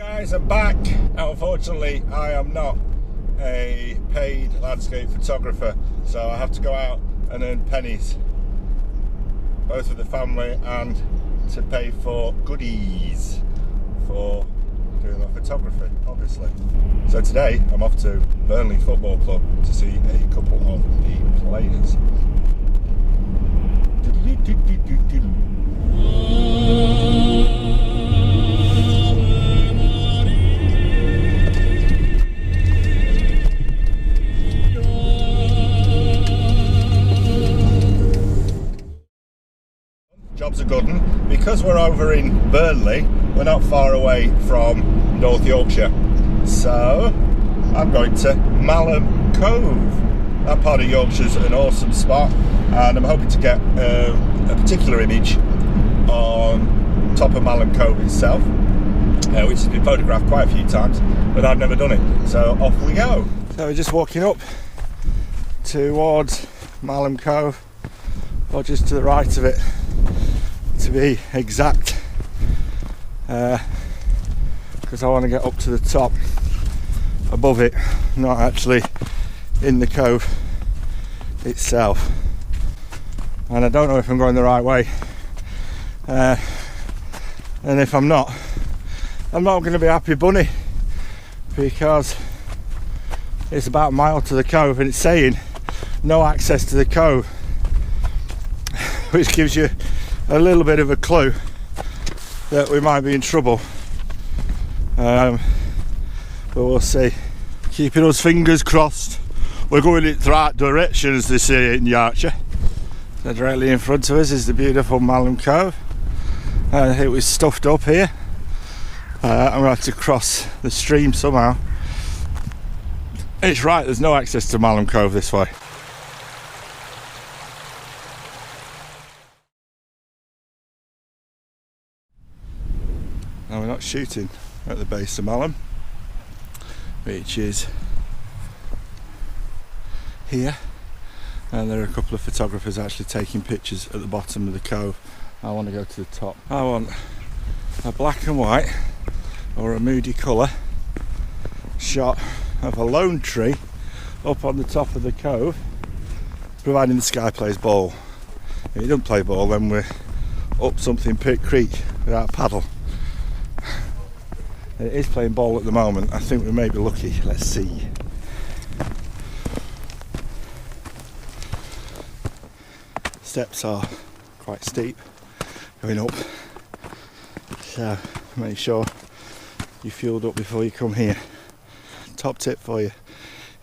Guys, I'm back. Unfortunately, I am not a paid landscape photographer, so I have to go out and earn pennies, both for the family and to pay for goodies for doing my photography, obviously. So today I'm off to Burnley Football Club to see a couple of the players. Job's a good one. Because we're over in Burnley, we're not far away from North Yorkshire. So I'm going to Malham Cove. That part of Yorkshire's an awesome spot, and I'm hoping to get a particular image on top of Malham Cove itself, which has been photographed quite a few times, but I've never done it. So off we go. So we're just walking up towards Malham Cove, or just to the right of it, to be exact, because I want to get up to the top above it, not actually in the cove itself. And I don't know if I'm going the right way, and if I'm not going to be happy bunny, because it's about a mile to the cove and it's saying no access to the cove, which gives you a little bit of a clue that we might be in trouble, but we'll see. Keeping those fingers crossed. We're going in the right direction, as they say in Yorkshire. So directly in front of us is the beautiful Malham Cove. It was stuffed up here. I'm going to have to cross the stream somehow. It's right, there's no access to Malham Cove this way. Now we're not shooting at the base of Malham, which is here, and there are a couple of photographers actually taking pictures at the bottom of the cove. I want to go to the top. I want a black and white or a moody colour shot of a lone tree up on the top of the cove, providing the sky plays ball. If it doesn't play ball, then we're up something Pit Creek without a paddle. It is playing ball at the moment. I think we may be lucky. Let's see. Steps are quite steep going up, so make sure you fueled up before you come here. Top tip for you: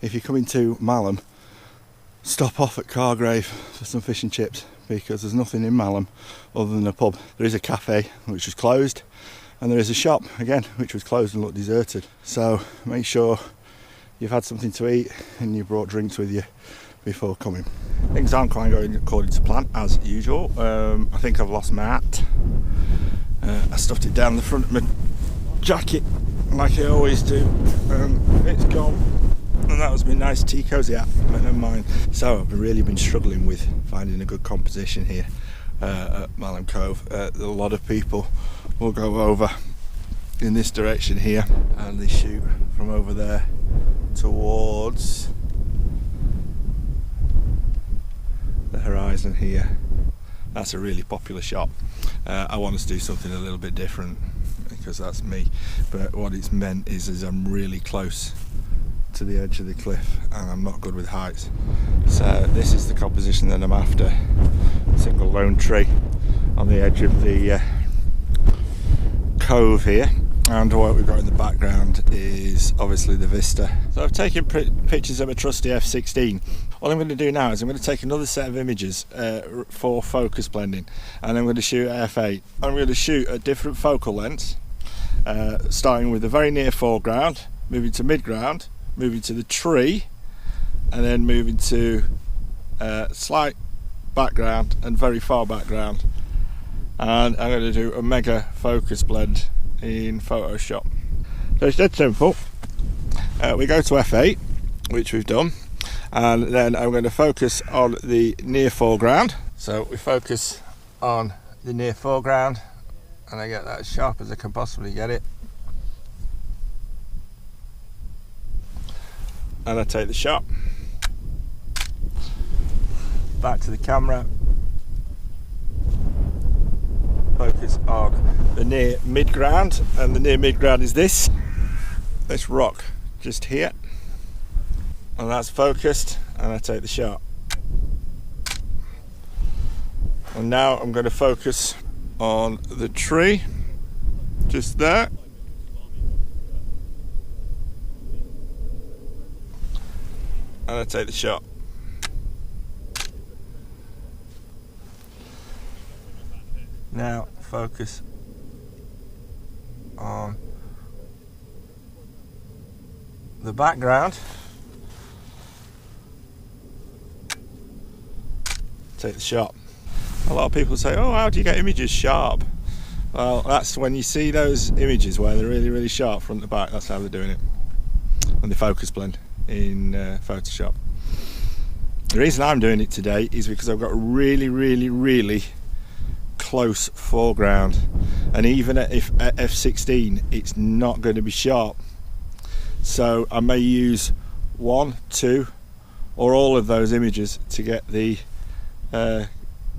if you come into Malham, stop off at Cargrave for some fish and chips, because there's nothing in Malham other than a pub. There is a cafe which was closed, and there is a shop again which was closed and looked deserted. So make sure you've had something to eat and you brought drinks with you before coming. Things aren't quite going according to plan as usual. I think I've lost my hat. I stuffed it down the front of my jacket like I always do, and it's gone. And that was my nice tea cosy hat, but never mind. So I've really been struggling with finding a good composition here at Malham Cove. A lot of people will go over in this direction here, and they shoot from over there towards the horizon here. That's a really popular shot. I want us to do something a little bit different, because that's me, but what it's meant is I'm really close to the edge of the cliff and I'm not good with heights. So this is the composition that I'm after: a single lone tree on the edge of the cove here, and what we've got in the background is obviously the vista. So I've taken pictures of a trusty f/16. What I'm going to do now is I'm going to take another set of images for focus blending, and I'm going to shoot at f/8. I'm going to shoot at different focal lengths, starting with the very near foreground, moving to midground, moving to the tree, and then moving to slight background and very far background. And I'm going to do a mega focus blend in Photoshop. So it's dead simple. We go to f/8, which we've done, and then I'm going to focus on the near foreground. So we focus on the near foreground, and I get that as sharp as I can possibly get it. and I take the shot. Back to the camera. Focus on the near mid-ground, and the near mid-ground is this rock just here, and that's focused, and I take the shot. And now I'm going to focus on the tree just there, and I take the shot. Now focus on the background, take the shot. A lot of people say, oh, how do you get images sharp? Well, that's when you see those images where they're really, really sharp front to back, that's how they're doing it. And the focus blend in Photoshop. The reason I'm doing it today is because I've got a really, really, really close foreground, and even at f16 it's not going to be sharp, so I may use 1, 2 or all of those images to get the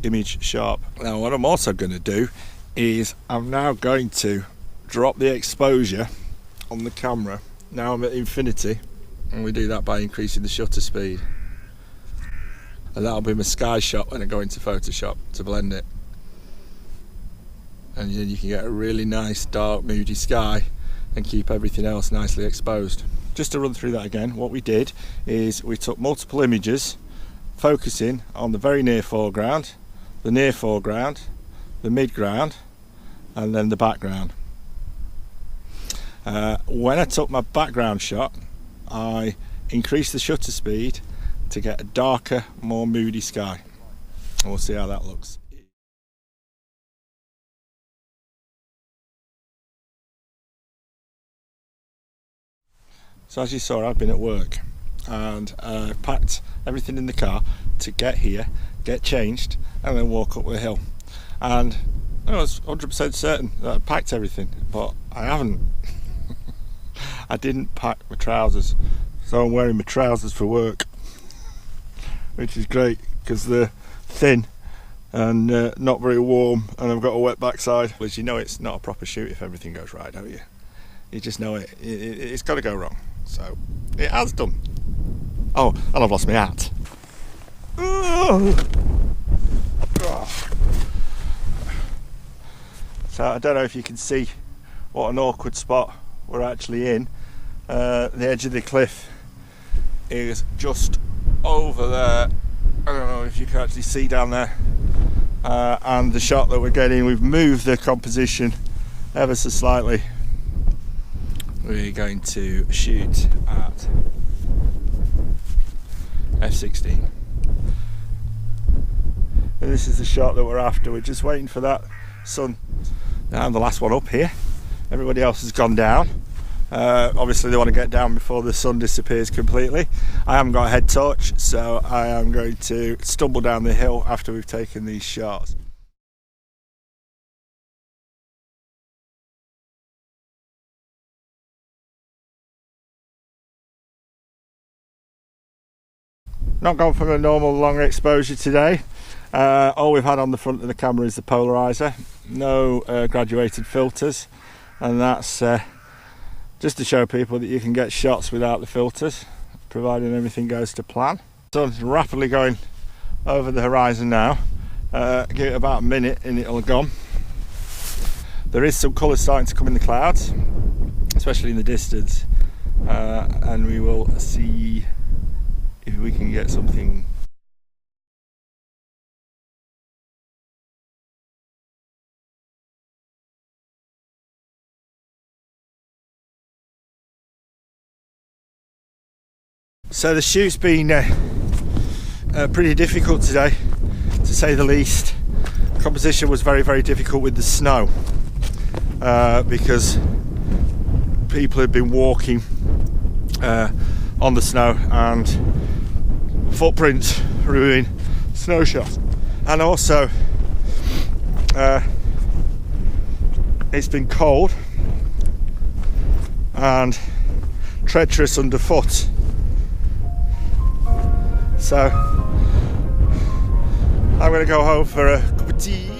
image sharp. Now what I'm also going to do is I'm now going to drop the exposure on the camera. Now I'm at infinity, and we do that by increasing the shutter speed, and that'll be my sky shot when I go into Photoshop to blend it. And then you can get a really nice dark moody sky and keep everything else nicely exposed. Just to run through that again, what we did is we took multiple images focusing on the very near foreground, the near foreground, the midground, and then the background. When I took my background shot, I increased the shutter speed to get a darker, more moody sky, and we'll see how that looks. So as you saw, I've been at work, and I've packed everything in the car to get here, get changed, and then walk up the hill. And I was 100% certain that I'd packed everything, but I haven't. I didn't pack my trousers, so I'm wearing my trousers for work, which is great because they're thin and not very warm, and I've got a wet backside. As you know, it's not a proper shoot if everything goes right, don't you? You just know it's got to go wrong. So it has done. Oh, and I've lost my hat. So I don't know if you can see what an awkward spot we're actually in. The edge of the cliff is just over there. I don't know if you can actually see down there. And the shot that we're getting, we've moved the composition ever so slightly. We're going to shoot at f16, and this is the shot that we're after. We're just waiting for that sun. I'm the last one up here, everybody else has gone down. Obviously they want to get down before the sun disappears completely. I haven't got a head torch, so I am going to stumble down the hill after we've taken these shots. Not gone for a normal long exposure today. All we've had on the front of the camera is the polarizer, no graduated filters, and that's just to show people that you can get shots without the filters, providing everything goes to plan. Sun's rapidly going over the horizon now. Give it about a minute and it'll have gone. There is some colour starting to come in the clouds, especially in the distance, and we will see if we can get something. So the shoot's been pretty difficult today, to say the least. Composition was very, very difficult with the snow because people had been walking on the snow and footprints ruin snow shots, and also it's been cold and treacherous underfoot, So I'm going to go home for a cup of tea